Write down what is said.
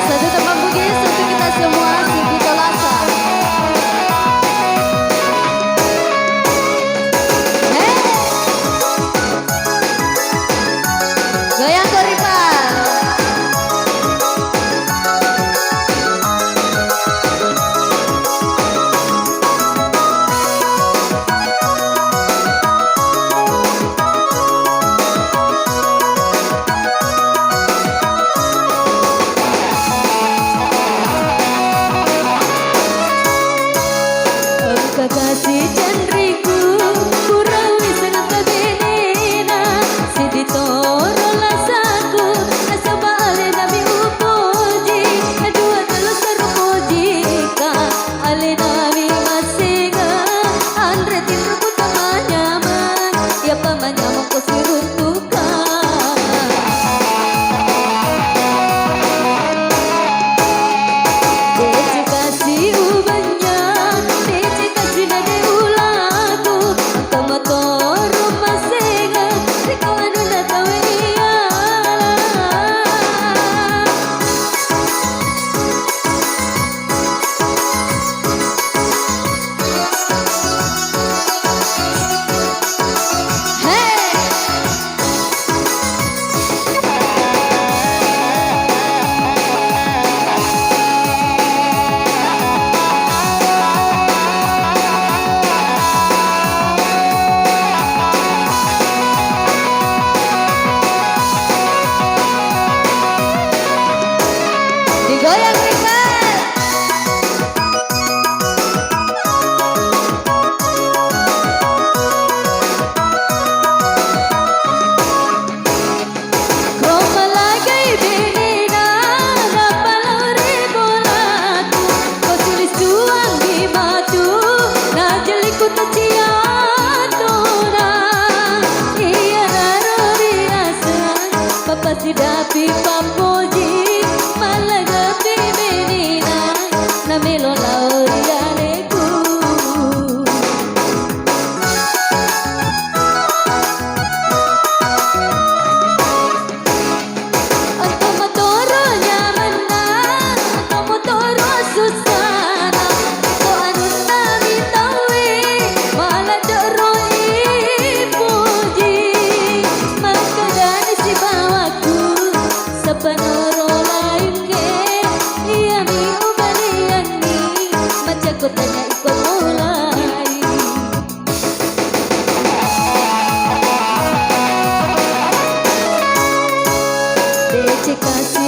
satu teman bugis untuk kita semua, Sigi Tolasa. Hey, goyang Koripal. Kasih cendriku kurawi senata benena siditoro lasaku nasaba ale nabi upoji nadua telus serupoji ka ale nabi masinga andre timruku tamanyaman ya pamanyaman ko siruntuka Dece kasih ubahnya Dece kasih nade ulaku Tomatoro masenga Riko anu natawe iyalah Hey, digoyang Ripal. Roma lagay benina napalore bolatu Kosilis tuang di batu Najelikut taciatuna Iya narori asa Papasidapi pampoji Malagapi benina Namelo laori aleku Anto motoro nyaman na Anto motoro susana Ko anu na bitawi Maladoro ipuji Magkadani si bawaku Sa panoro lain ke Iya mi ubalian ni Macako tanya ikut mulai Dece kasih